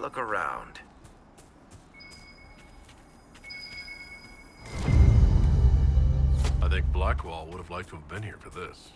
look around. I think Blackwall would have liked to have been here for this.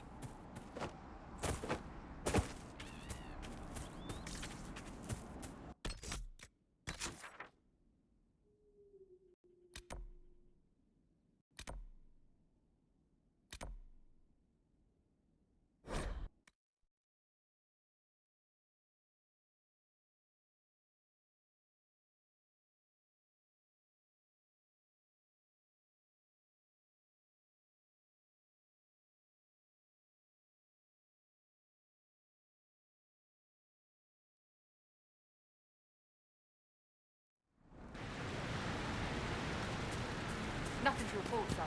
Nothing to report, sir.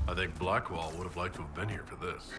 I think Blackwall would have liked to have been here for this.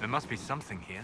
There must be something here.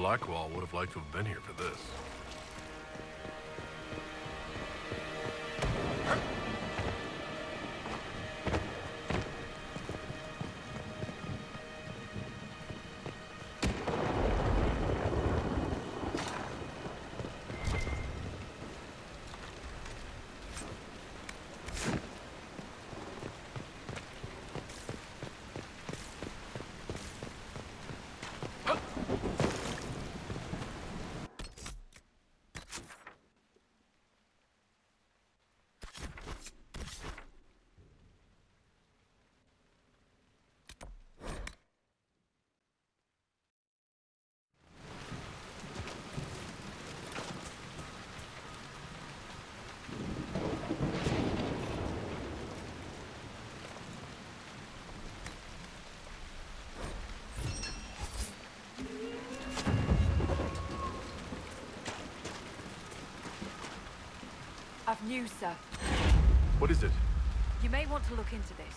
Blackwall would have liked to have been here for this. I've news, sir. What is it? You may want to look into this.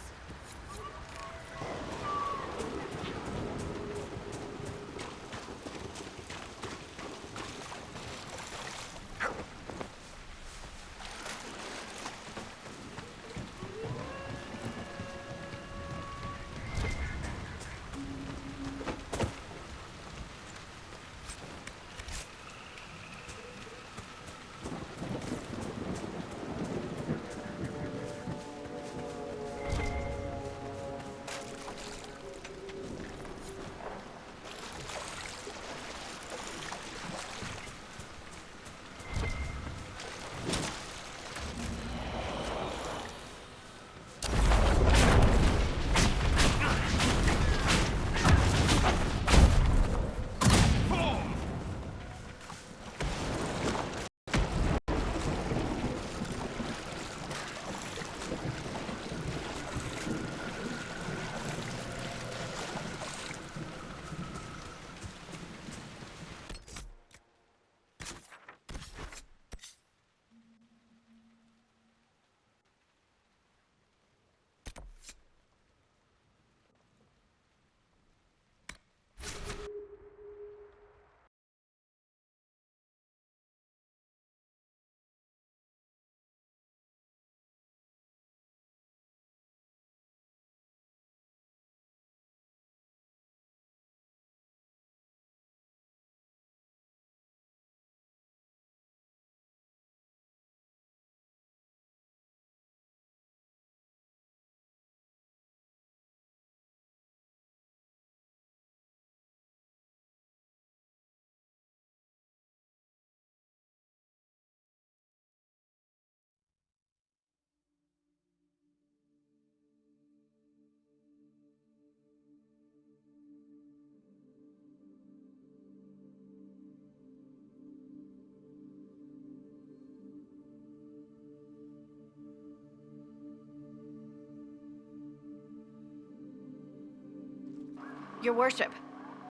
Your worship,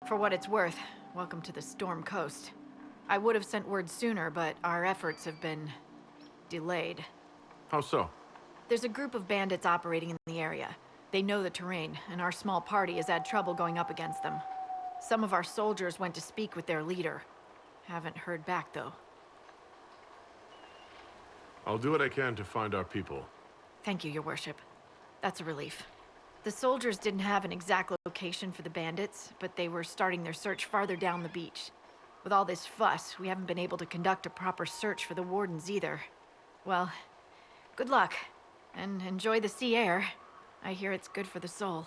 for what it's worth, welcome to the Storm Coast. I would have sent word sooner, but our efforts have been delayed. How so? There's a group of bandits operating in the area. They know the terrain, and our small party has had trouble going up against them. Some of our soldiers went to speak with their leader. Haven't heard back, though. I'll do what I can to find our people. Thank you, Your Worship. That's a relief. The soldiers didn't have an exact location for the bandits, but they were starting their search farther down the beach. With all this fuss, we haven't been able to conduct a proper search for the wardens either. Well, good luck, and enjoy the sea air. I hear it's good for the soul.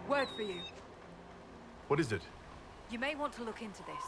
Word for you. What is it? You may want to look into this.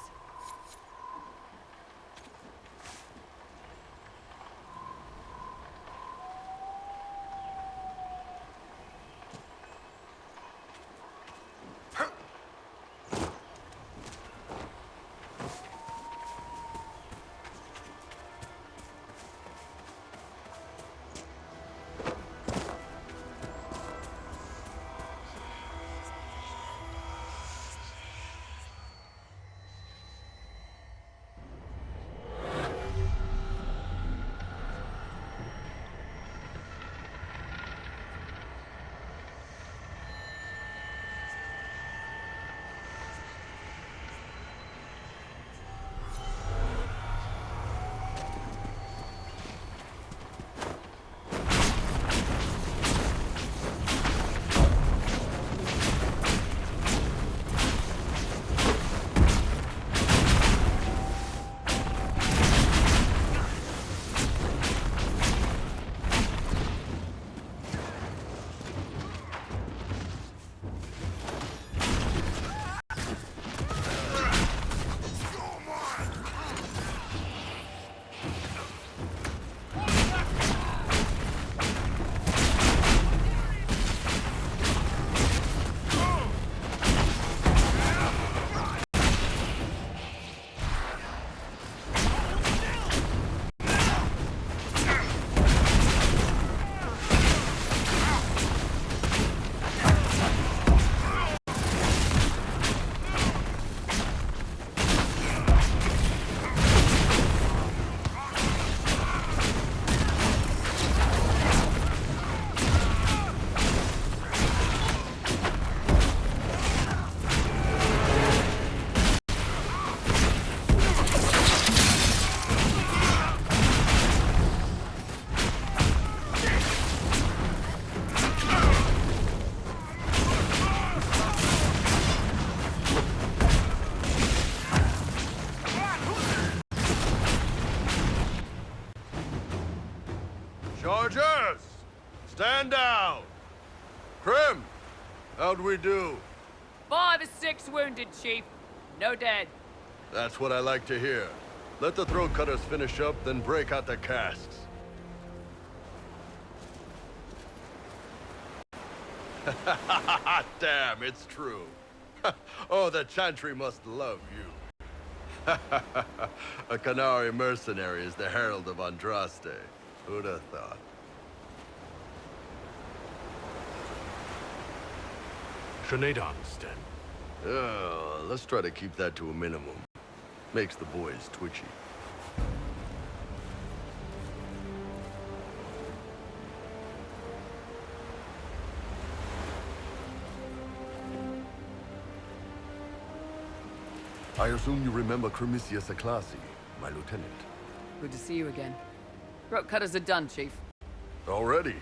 Stand down! Krim! How'd we do? 5 or 6 wounded, Chief. No dead. That's what I like to hear. Let the throat cutters finish up, then break out the casks. Damn, it's true. Oh, the Chantry must love you. A Canary mercenary is the herald of Andraste. Who'd have thought? Shenanigans, Oh, let's try to keep that to a minimum. Makes the boys twitchy. I assume you remember Cremisius Aclassi, my lieutenant. Good to see you again. Throat cutters are done, Chief. Already?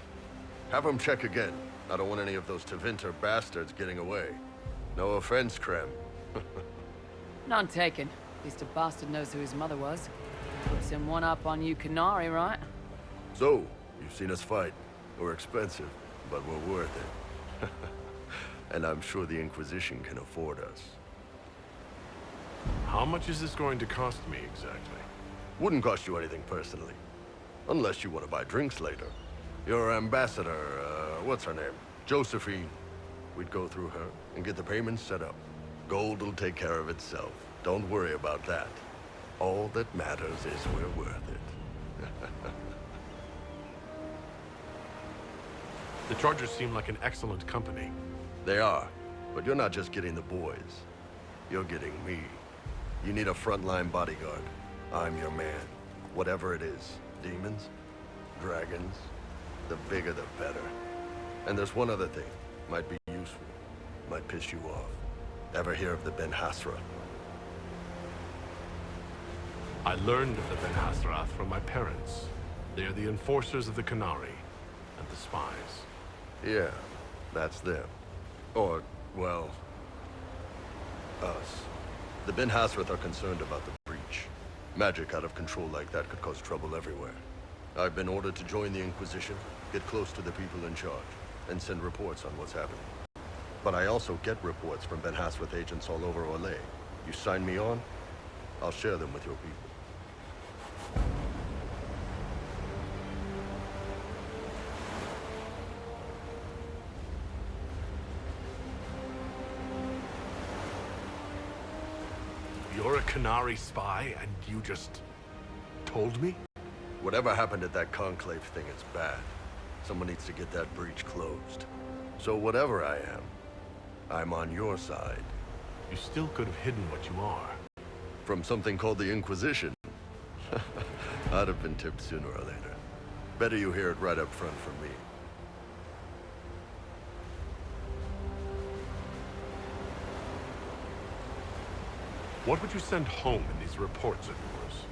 Have them check again. I don't want any of those Tevinter bastards getting away. No offense, Krem. None taken. At least a bastard knows who his mother was. Puts him one up on you Canary, right? So, you've seen us fight. We're expensive, but we're worth it. And I'm sure the Inquisition can afford us. How much is this going to cost me exactly? Wouldn't cost you anything personally. Unless you want to buy drinks later. Your ambassador, what's her name? Josephine. We'd go through her and get the payments set up. Gold will take care of itself. Don't worry about that. All that matters is we're worth it. The Chargers seem like an excellent company. They are, but you're not just getting the boys. You're getting me. You need a frontline bodyguard. I'm your man. Whatever it is. Demons? Dragons? The bigger the better. And there's one other thing. Might be useful. Might piss you off. Ever hear of the Ben Hasra? I learned of the Ben Hasrath from my parents. They are the enforcers of the Canary and the spies. Yeah, that's them. Or, well, us. The Ben Hasrath are concerned about the breach. Magic out of control like that could cause trouble everywhere. I've been ordered to join the Inquisition, get close to the people in charge, and send reports on what's happening. But I also get reports from Ben Hasrath agents all over Orlais. You sign me on, I'll share them with your people. You're a Canary spy, and you just told me? Whatever happened at that conclave thing is bad. Someone needs to get that breach closed. So whatever I am, I'm on your side. You still could have hidden what you are. From something called the Inquisition. I'd have been tipped sooner or later. Better you hear it right up front from me. What would you send home in these reports of yours?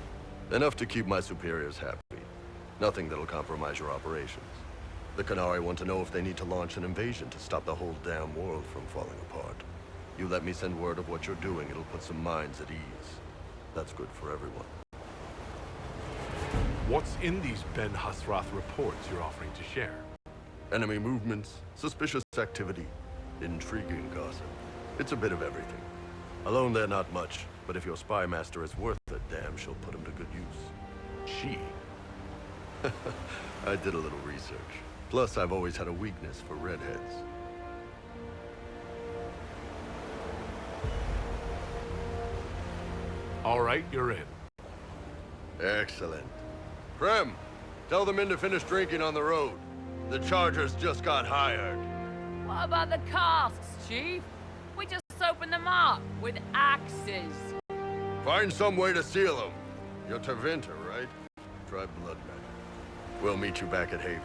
Enough to keep my superiors happy. Nothing that'll compromise your operations. The Canary want to know if they need to launch an invasion to stop the whole damn world from falling apart. You let me send word of what you're doing, it'll put some minds at ease. That's good for everyone. What's in these Ben Hasrath reports you're offering to share? Enemy movements, suspicious activity, intriguing gossip. It's a bit of everything. Alone they're not much, but if your spy master is worth a damn, she'll put him to good use. She? I did a little research. Plus, I've always had a weakness for redheads. All right, you're in. Excellent. Krem, tell the men to finish drinking on the road. The Chargers just got hired. What about the casks, Chief? We just opened them up with axes. Find some way to seal them. You're Tevinter, right? Try blood magic. We'll meet you back at Haven.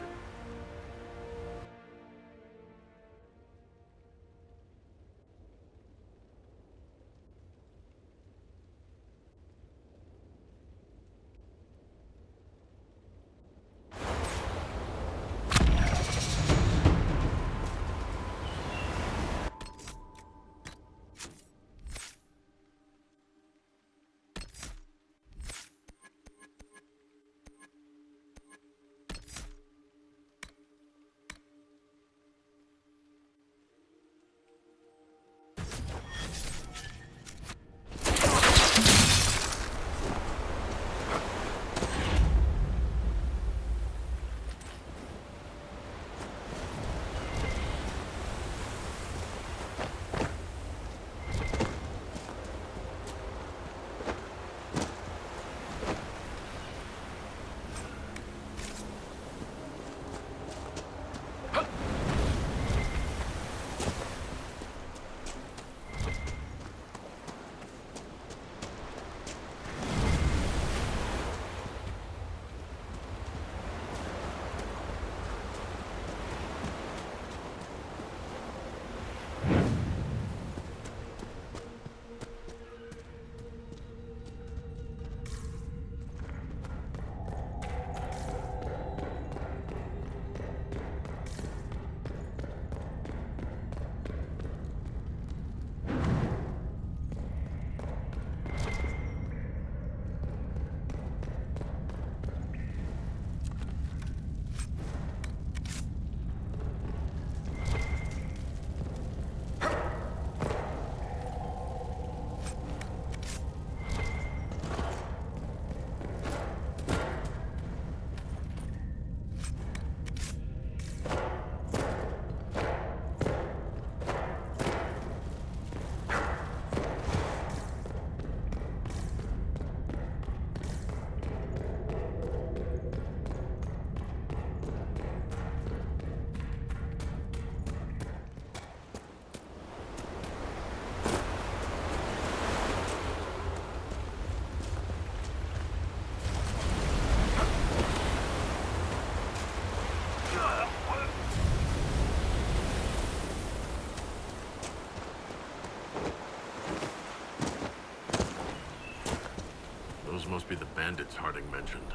Those must be the bandits Harding mentioned.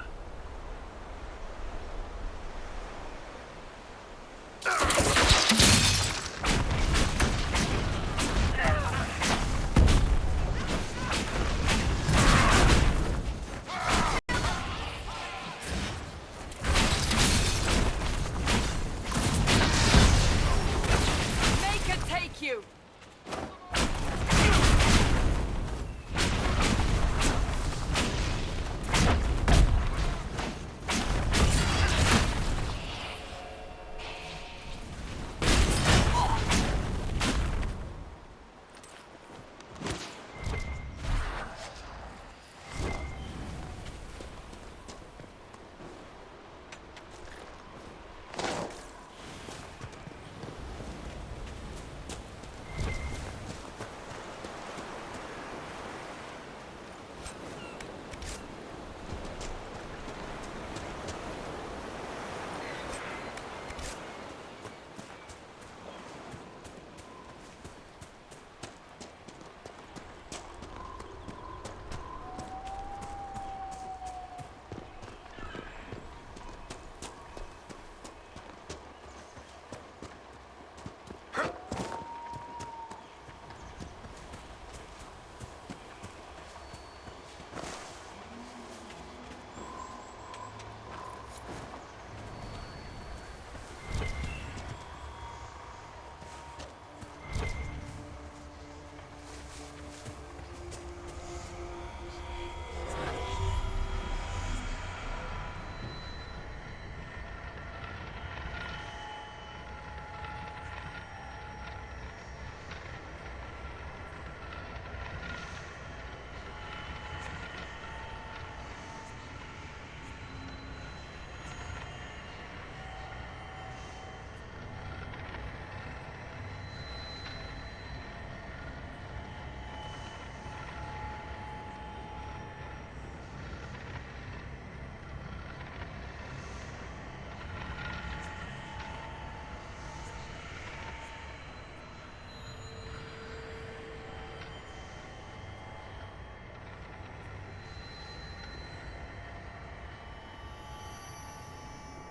Make it take you!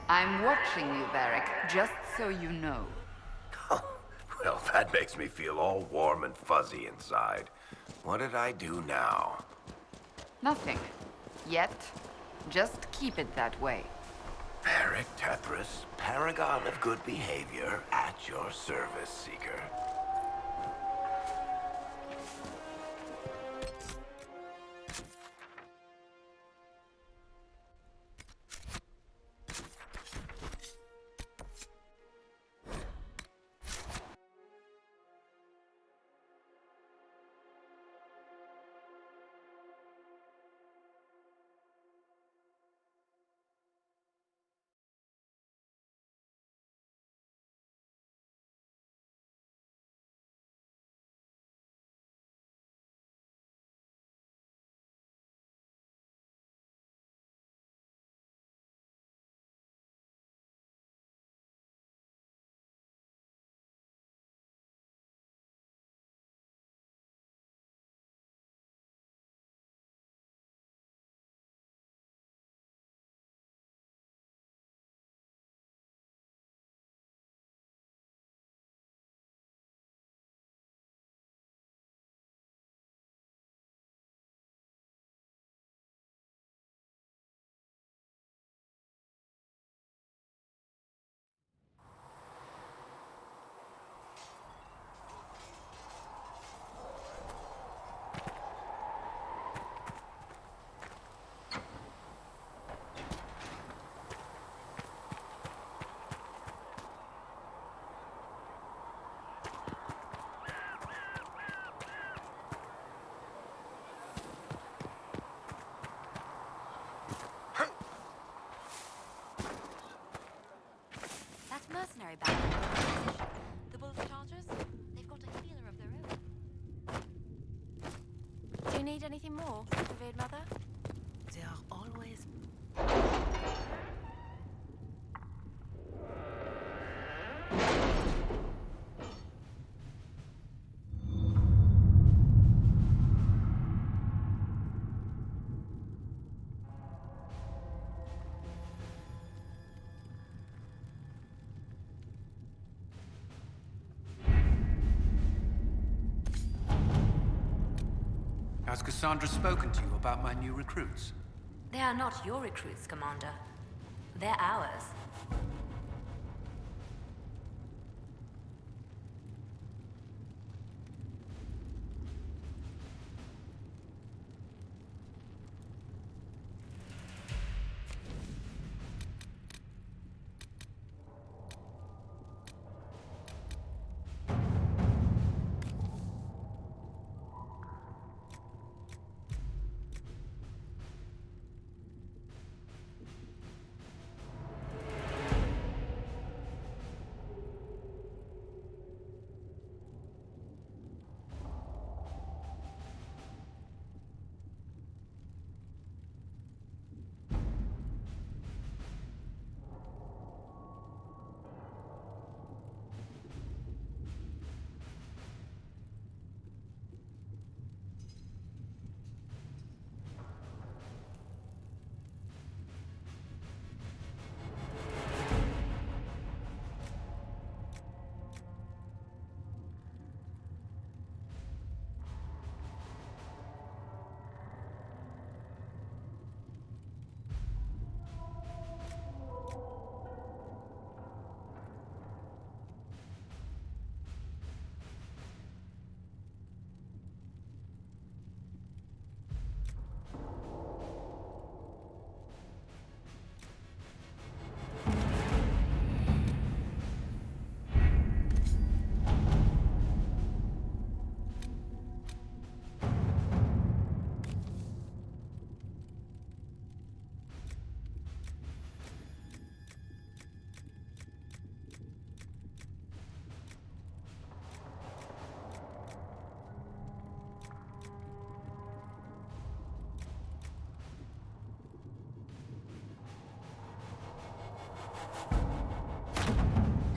I'm watching you, Varric, just so you know. Well, that makes me feel all warm and fuzzy inside. What did I do now? Nothing. Yet. Just keep it that way. Eric Tethris, paragon of good behavior, at your service, Seeker. Has Cassandra spoken to you about my new recruits? They are not your recruits, Commander. They're ours.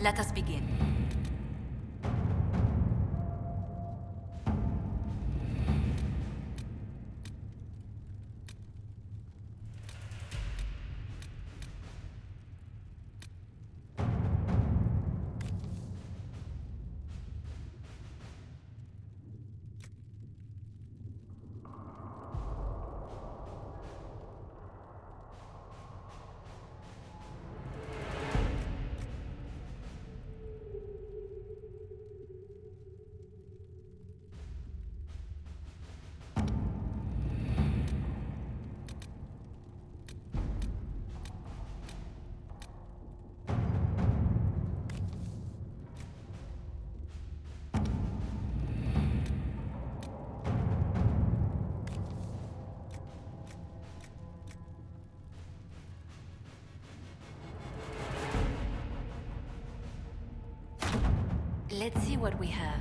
Let us begin. Let's see what we have.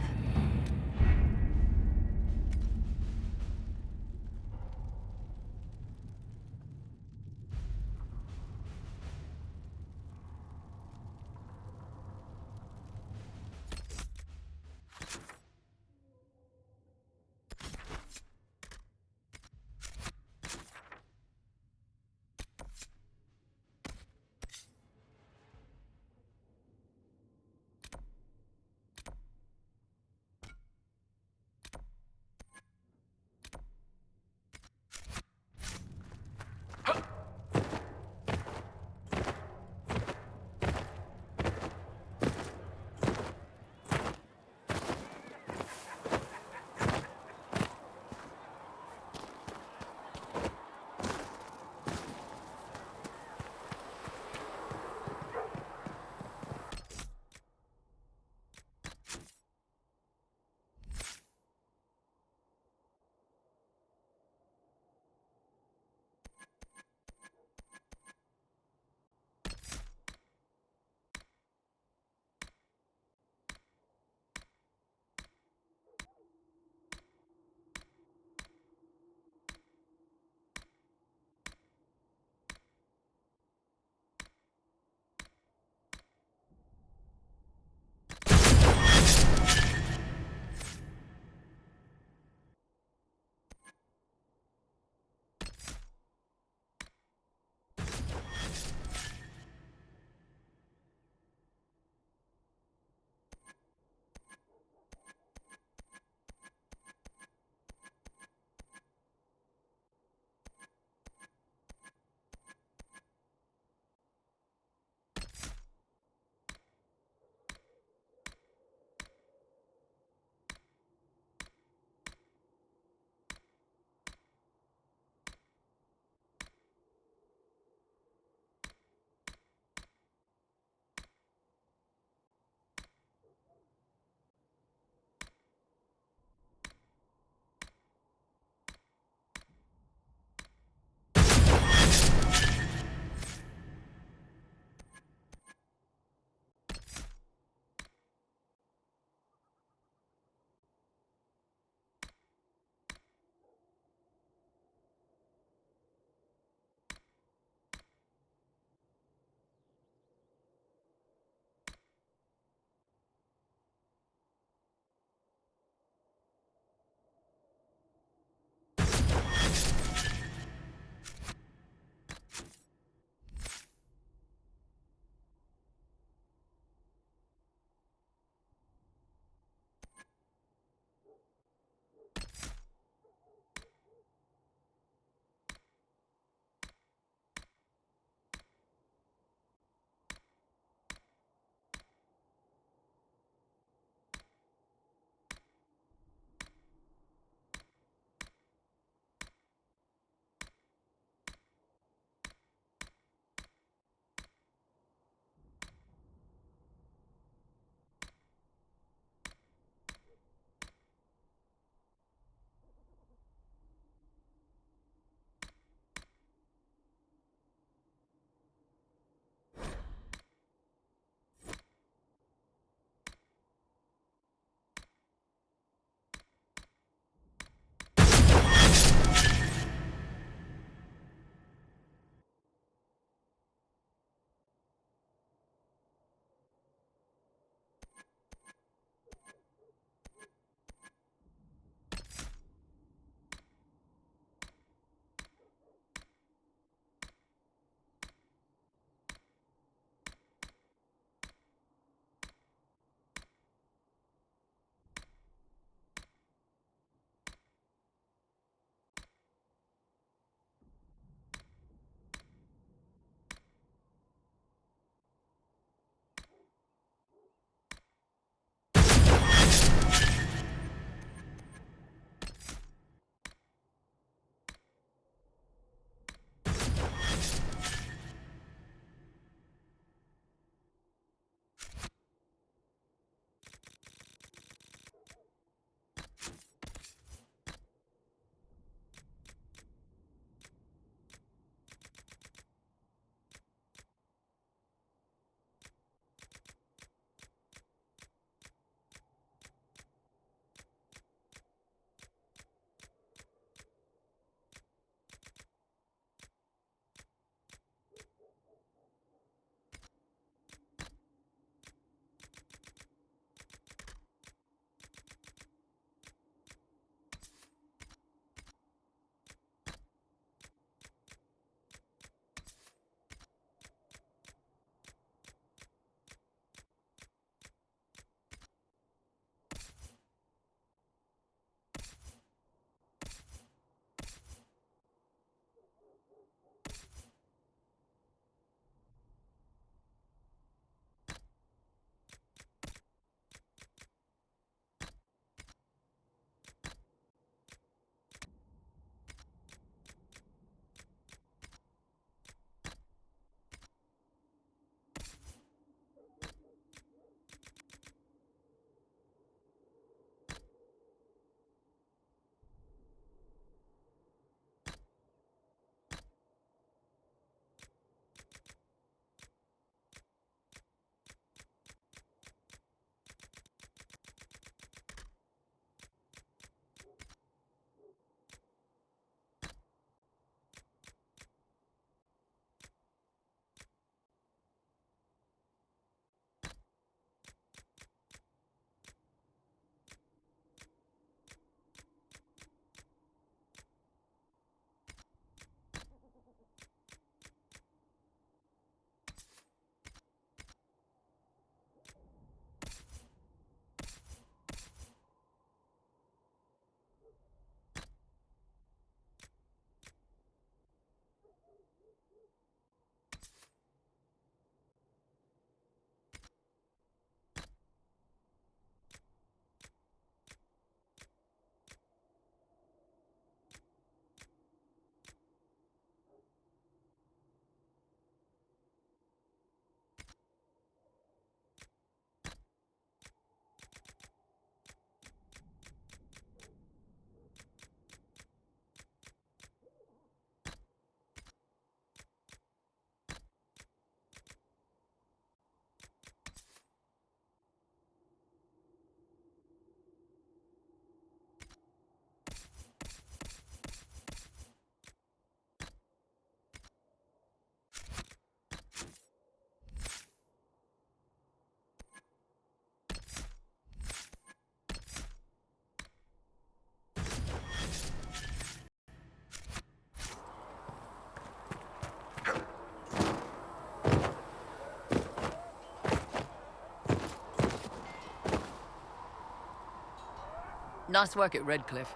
Nice work at Redcliffe.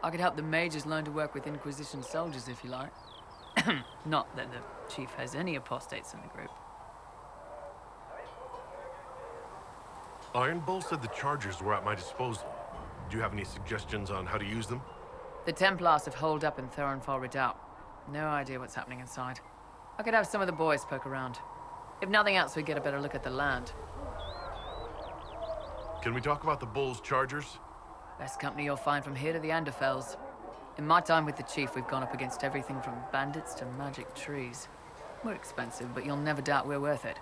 I could help the mages learn to work with Inquisition soldiers if you like. Not that the chief has any apostates in the group. Iron Bull said the chargers were at my disposal. Do you have any suggestions on how to use them? The Templars have holed up in Thorinfall Redoubt. No idea what's happening inside. I could have some of the boys poke around. If nothing else, we get a better look at the land. Can we talk about the Bull's chargers? Best company you'll find from here to the Anderfells. In my time with the chief, we've gone up against everything from bandits to magic trees. We're expensive, but you'll never doubt we're worth it.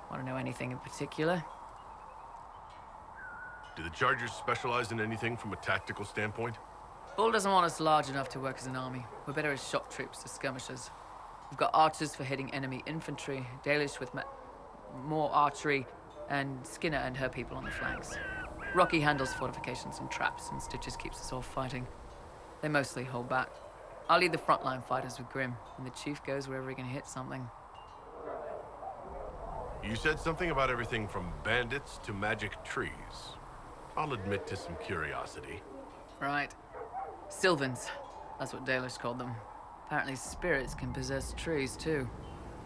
Want to know anything in particular? Do the chargers specialize in anything from a tactical standpoint? Bull doesn't want us large enough to work as an army. We're better as shock troops to skirmishers. We've got archers for hitting enemy infantry, Dalish with more archery, and Skinner and her people on the flanks. Rocky handles fortifications and traps, and Stitches keeps us all fighting. They mostly hold back. I'll lead the frontline fighters with Grim, and the chief goes wherever he can hit something. You said something about everything from bandits to magic trees. I'll admit to some curiosity. Right. Sylvans. That's what Dalish called them. Apparently spirits can possess trees, too.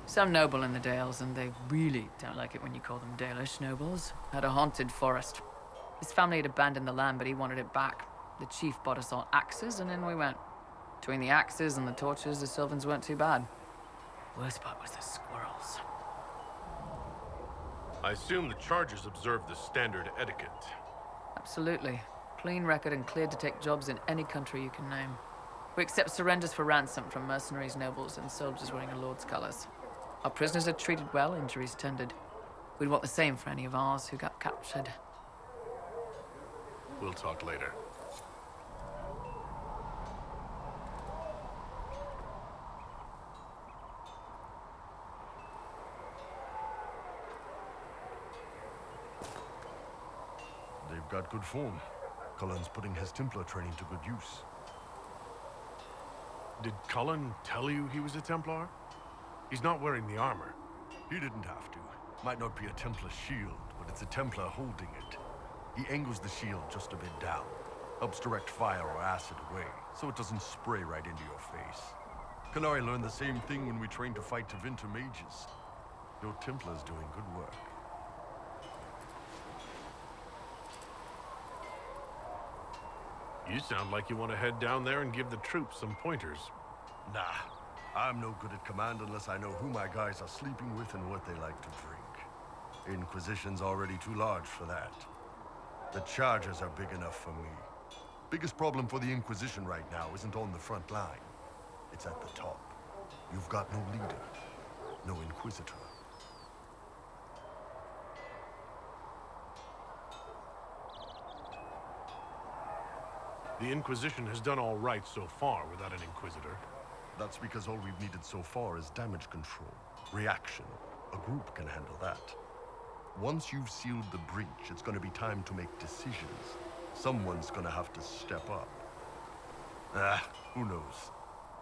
Some noble in the Dales, and they really don't like it when you call them Dalish nobles, had a haunted forest. His family had abandoned the land, but he wanted it back. The chief bought us all axes, and in we went. Between the axes and the torches, the Sylvans weren't too bad. Worst part was the squirrels. I assume the chargers observe the standard etiquette. Absolutely. Clean record and cleared to take jobs in any country you can name. We accept surrenders for ransom from mercenaries, nobles, and soldiers wearing a lord's colors. Our prisoners are treated well, injuries tended. We'd want the same for any of ours who got captured. We'll talk later. They've got good form. Cullen's putting his Templar training to good use. Did Cullen tell you he was a Templar? He's not wearing the armor. He didn't have to. Might not be a Templar shield, but it's a Templar holding it. He angles the shield just a bit down. Helps direct fire or acid away, so it doesn't spray right into your face. Canary learned the same thing when we trained to fight Tevinter mages. Your Templar's doing good work. You sound like you want to head down there and give the troops some pointers. Nah, I'm no good at command unless I know who my guys are sleeping with and what they like to drink. Inquisition's already too large for that. The chargers are big enough for me. Biggest problem for the Inquisition right now isn't on the front line. It's at the top. You've got no leader, no Inquisitor. The Inquisition has done all right so far without an Inquisitor. That's because all we've needed so far is damage control, reaction. A group can handle that. Once you've sealed the breach, it's gonna be time to make decisions. Someone's gonna have to step up. Who knows?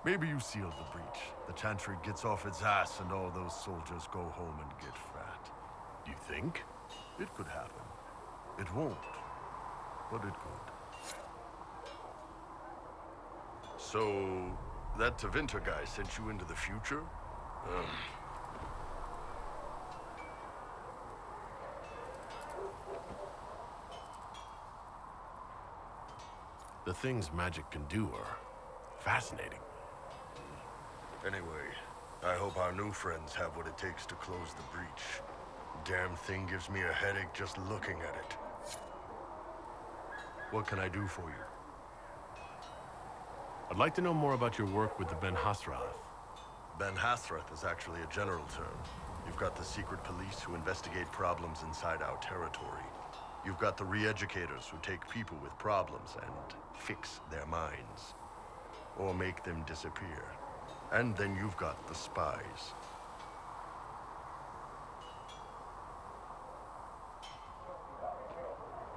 Maybe you sealed the breach. The Chantry gets off its ass and all those soldiers go home and get fat. You think? It could happen. It won't, but it could. So, that Tevinter guy sent you into the future? The things magic can do are fascinating. Anyway, I hope our new friends have what it takes to close the breach. Damn thing gives me a headache just looking at it. What can I do for you? I'd like to know more about your work with the Ben Hasrath. Ben Hasrath is actually a general term. You've got the secret police who investigate problems inside our territory. You've got the re-educators who take people with problems and fix their minds. Or make them disappear. And then you've got the spies.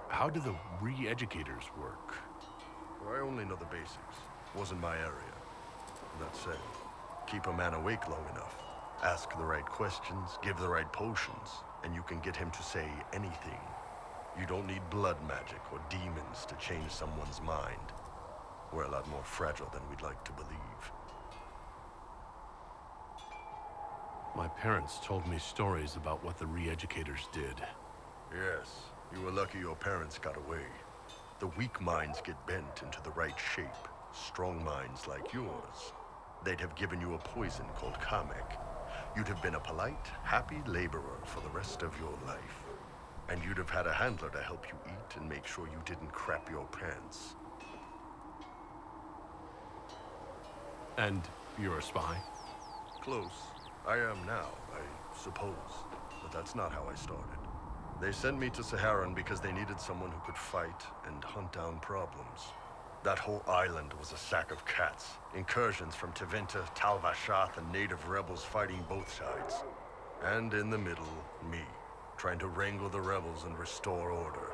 How do the re-educators work? I only know the basics. Wasn't my area. That said, keep a man awake long enough. Ask the right questions, give the right potions, and you can get him to say anything. You don't need blood magic or demons to change someone's mind. We're a lot more fragile than we'd like to believe. My parents told me stories about what the re-educators did. Yes, you were lucky your parents got away. The weak minds get bent into the right shape. Strong minds like yours, they'd have given you a poison called Kamek. You'd have been a polite, happy laborer for the rest of your life. And you'd have had a handler to help you eat and make sure you didn't crap your pants. And you're a spy? Close. I am now, I suppose. But that's not how I started. They sent me to Saharan because they needed someone who could fight and hunt down problems. That whole island was a sack of cats. Incursions from Tevinter, Tal Vashath, and native rebels fighting both sides. And in the middle, me, trying to wrangle the rebels and restore order.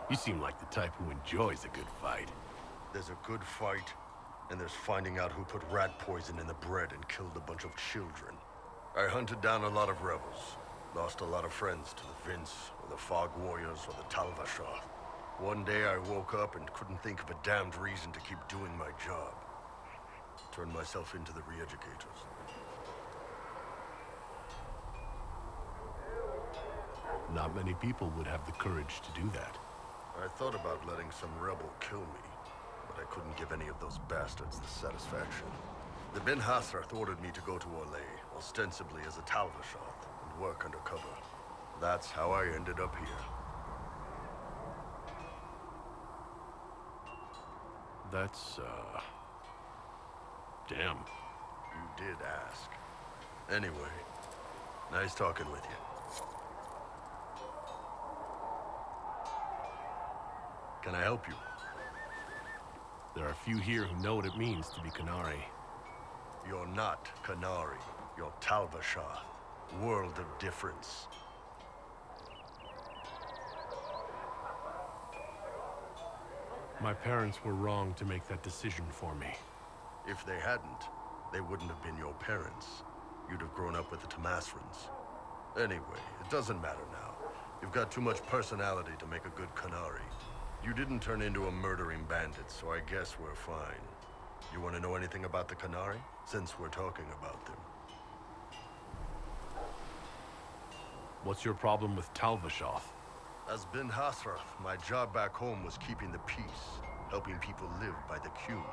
You seem like the type who enjoys a good fight. There's a good fight, and there's finding out who put rat poison in the bread and killed a bunch of children. I hunted down a lot of rebels. Lost a lot of friends to the Vince, or the Fog Warriors, or the Tal Vashath. One day I woke up and couldn't think of a damned reason to keep doing my job. Turned myself into the re-educators. Not many people would have the courage to do that. I thought about letting some rebel kill me, but I couldn't give any of those bastards the satisfaction. The Ben Hasrath ordered me to go to Orlais, ostensibly as a Tal Vashath, and work undercover. That's how I ended up here. That's, damn. You did ask. Anyway, nice talking with you. Can I help you? There are few here who know what it means to be Qunari. You're not Qunari. You're Tal Vashath. World of difference. My parents were wrong to make that decision for me. If they hadn't, they wouldn't have been your parents. You'd have grown up with the Tamasrans. Anyway, it doesn't matter now. You've got too much personality to make a good Qunari. You didn't turn into a murdering bandit, so I guess we're fine. You want to know anything about the Qunari? Since we're talking about them. What's your problem with Tal Vashath? As Ben Hasrath, my job back home was keeping the peace, helping people live by the Qun.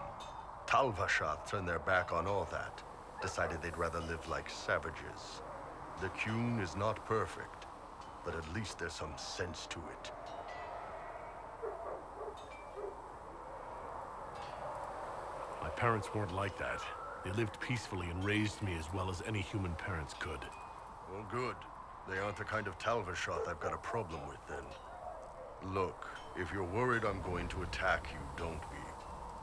Tal Vashath turned their back on all that, decided they'd rather live like savages. The Qun is not perfect, but at least there's some sense to it. My parents weren't like that. They lived peacefully and raised me as well as any human parents could. Well, good. They aren't the kind of Tal Vashath I've got a problem with, then. Look, if you're worried I'm going to attack you, don't be.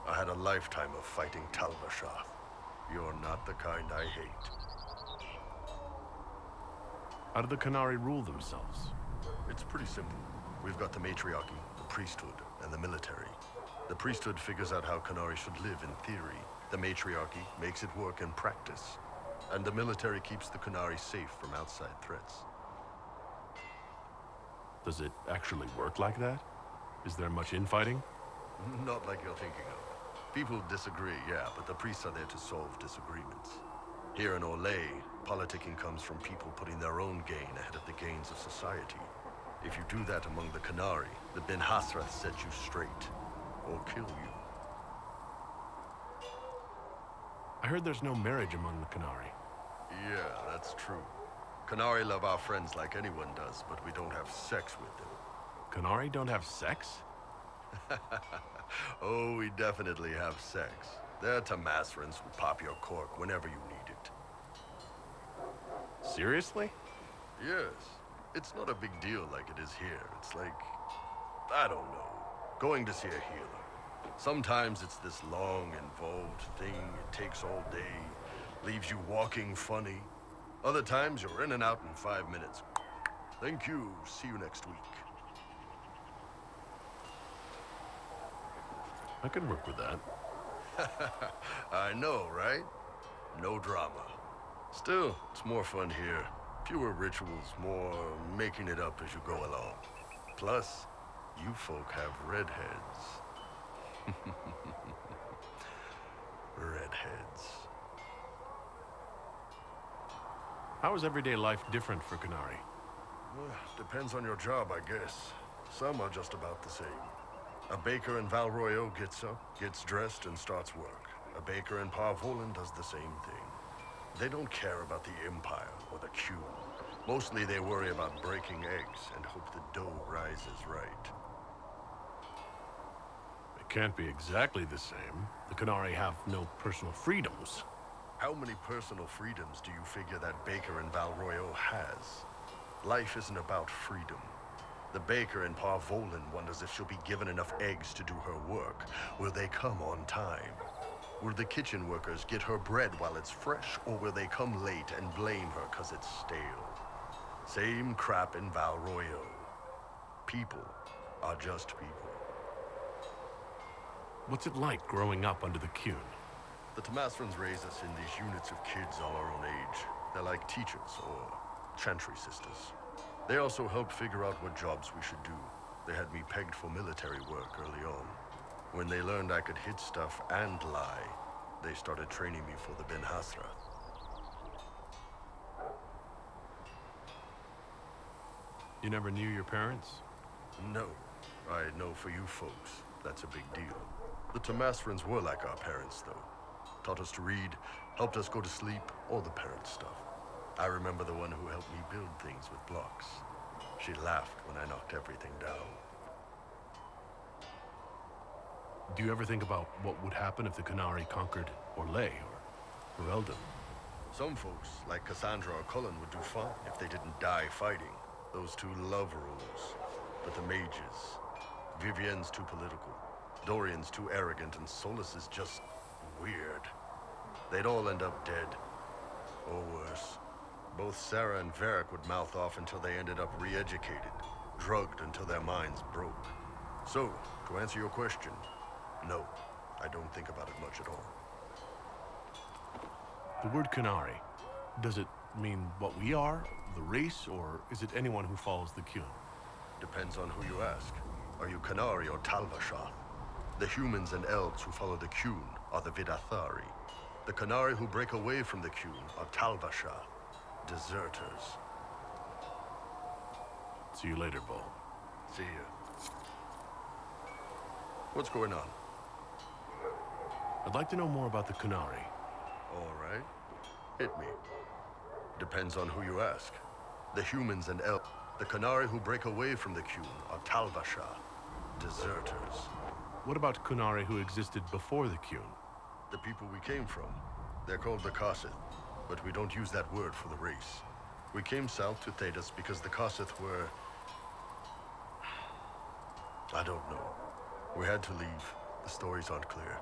I had a lifetime of fighting Tal Vashath. You're not the kind I hate. How do the Qunari rule themselves? It's pretty simple. We've got the matriarchy, the priesthood, and the military. The priesthood figures out how Qunari should live in theory. The matriarchy makes it work in practice. And the military keeps the Qunari safe from outside threats. Does it actually work like that? Is there much infighting? Not like you're thinking of. People disagree, yeah, but the priests are there to solve disagreements. Here in Orlais, politicking comes from people putting their own gain ahead of the gains of society. If you do that among the Qunari, the Ben Hasrath sets you straight. Or kill you. I heard there's no marriage among the Qunari. Yeah, that's true. Qunari love our friends like anyone does, but we don't have sex with them. Qunari don't have sex? Oh, we definitely have sex. They're Tamasrans who pop your cork whenever you need it. Seriously? Yes. It's not a big deal like it is here. It's like, I don't know, going to see a healer. Sometimes it's this long, involved thing. It takes all day, leaves you walking funny. Other times you're in and out in 5 minutes. Thank you. See you next week. I could work with that. I know, right? No drama. Still, it's more fun here. Fewer rituals, more making it up as you go along. Plus, you folk have redheads. Redheads. How is everyday life different for Canary? Well, depends on your job, I guess. Some are just about the same. A baker in Valroyo gets up, gets dressed, and starts work. A baker in Parvolan does the same thing. They don't care about the Empire or the Q. Mostly they worry about breaking eggs and hope the dough rises right. It can't be exactly the same. The Canary have no personal freedoms. How many personal freedoms do you figure that baker in Valroyo has? Life isn't about freedom. The baker in Parvolan wonders if she'll be given enough eggs to do her work. Will they come on time? Will the kitchen workers get her bread while it's fresh, or will they come late and blame her because it's stale? Same crap in Valroyo. People are just people. What's it like growing up under the Qun? The Tamasrans raise us in these units of kids all our own age. They're like teachers or chantry sisters. They also help figure out what jobs we should do. They had me pegged for military work early on. When they learned I could hit stuff and lie, they started training me for the Ben Hasra. You never knew your parents? No. I know for you folks, that's a big deal. The Tamasrans were like our parents, though. Taught us to read, helped us go to sleep, all the parent stuff. I remember the one who helped me build things with blocks. She laughed when I knocked everything down. Do you ever think about what would happen if the Canary conquered Orlais or Eldon? Some folks, like Cassandra or Cullen, would do fine if they didn't die fighting. Those two love rules. But the mages, Vivienne's too political, Dorian's too arrogant, and Solus is just weird. They'd all end up dead. Or worse. Both Sarah and Varric would mouth off until they ended up re-educated, drugged until their minds broke. So, to answer your question, no, I don't think about it much at all. The word Canary, does it mean what we are, the race, or is it anyone who follows the Qun? Depends on who you ask. Are you Canary or Talvashah? The humans and elves who follow the Qun are the Vidathari. The Canary who break away from the Qun are Talvashah, deserters. See you later, Bull. See ya. What's going on? I'd like to know more about the Canary. All right. Hit me. Depends on who you ask. The humans and elves. The Canary who break away from the Qun are Talvashah, deserters. What about Canary who existed before the Qun? The people we came from. They're called the Kossith, but we don't use that word for the race. We came south to Thedas because the Kossith were... I don't know. We had to leave. The stories aren't clear.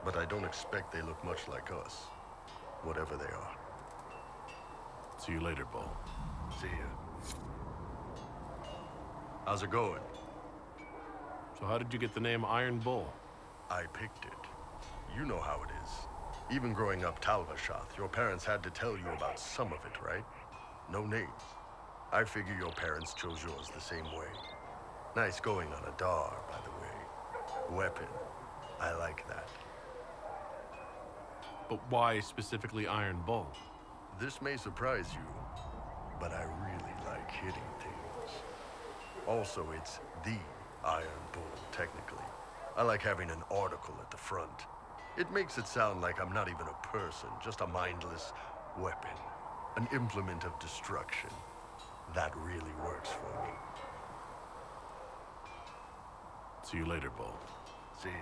But I don't expect they look much like us. Whatever they are. See you later, Bull. See ya. How's it going? So how did you get the name Iron Bull? I picked it. You know how it is. Even growing up Talvashath, your parents had to tell you about some of it, right? No names. I figure your parents chose yours the same way. Nice going on a Dar, by the way. Weapon. I like that. But why specifically Iron Bull? This may surprise you, but I really like hitting things. Also, it's the Iron Bull, technically. I like having an article at the front. It makes it sound like I'm not even a person, just a mindless weapon. An implement of destruction. That really works for me. See you later, Bull. See ya.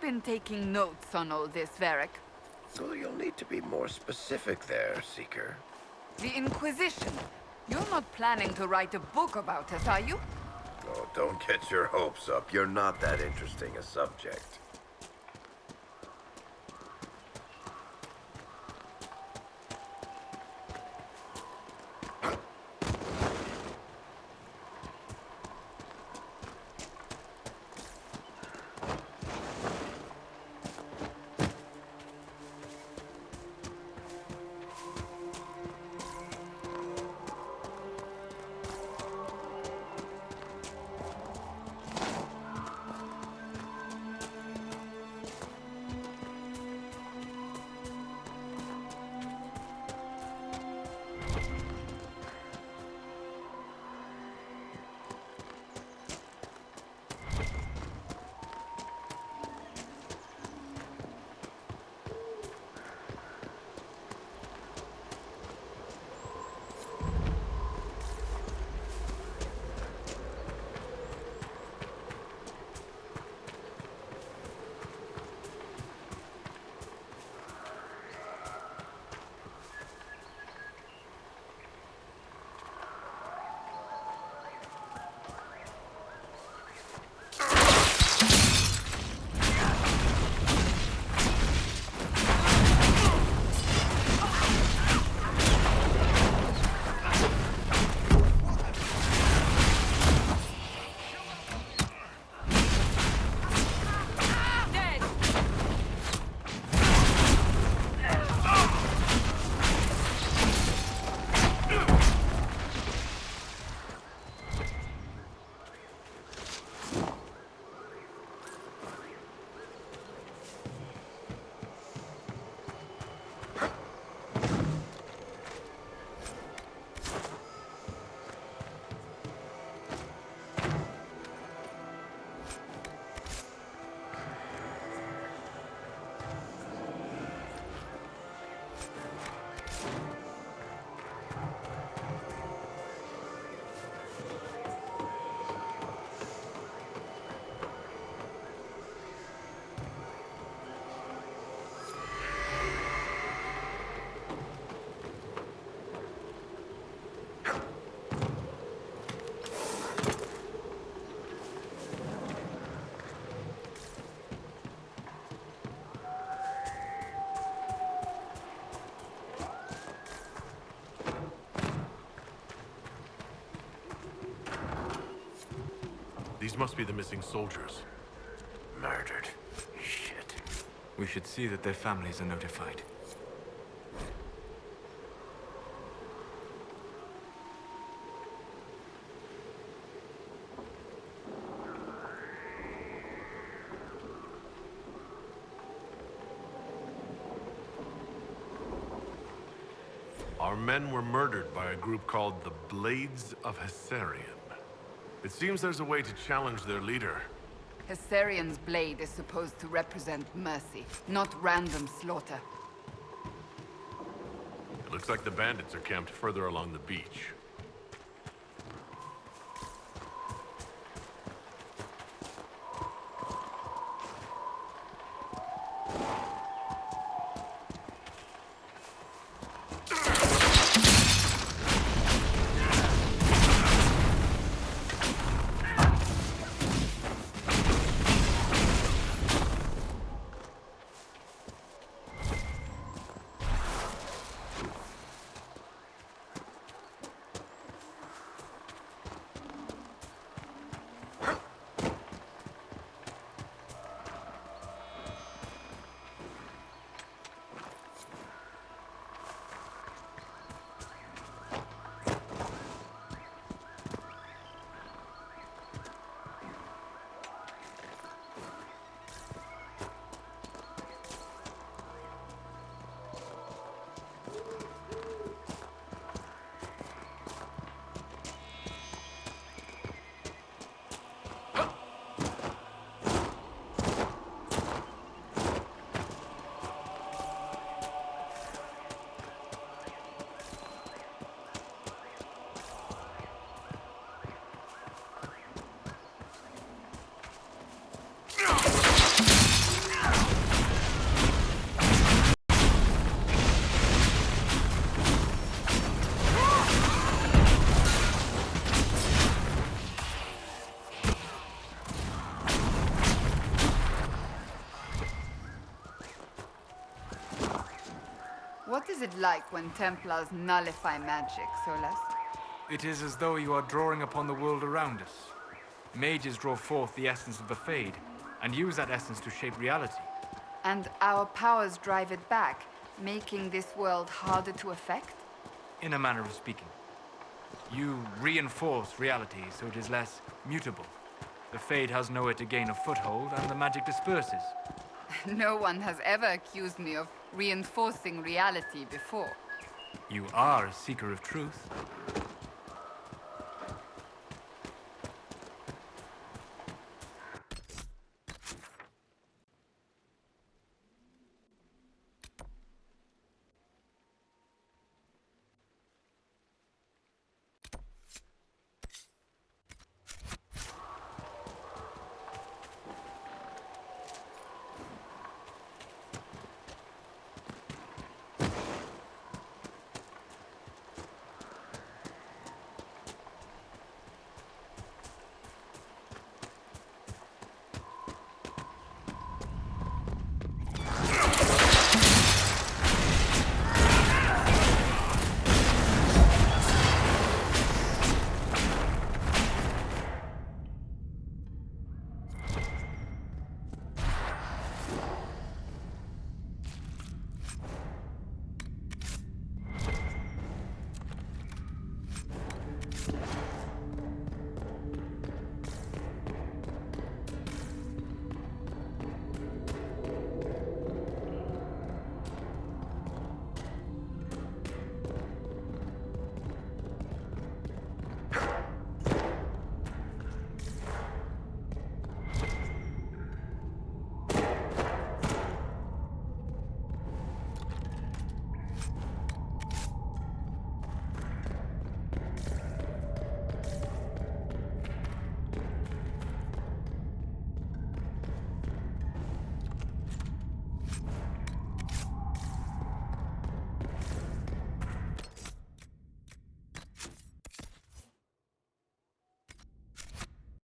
been taking notes on all this, Varric? Well, you'll need to be more specific there, Seeker. The Inquisition. You're not planning to write a book about us, are you? Oh, don't get your hopes up. You're not that interesting a subject. These must be the missing soldiers. Murdered. Shit. We should see that their families are notified. Our men were murdered by a group called the Blades of Hessarian. It seems there's a way to challenge their leader. Hessarian's blade is supposed to represent mercy, not random slaughter. It looks like the bandits are camped further along the beach. What is it like when Templars nullify magic, Solas? It is as though you are drawing upon the world around us. Mages draw forth the essence of the Fade, and use that essence to shape reality. And our powers drive it back, making this world harder to affect? In a manner of speaking. You reinforce reality so it is less mutable. The Fade has nowhere to gain a foothold, and the magic disperses. No one has ever accused me of reinforcing reality before. You are a seeker of truth.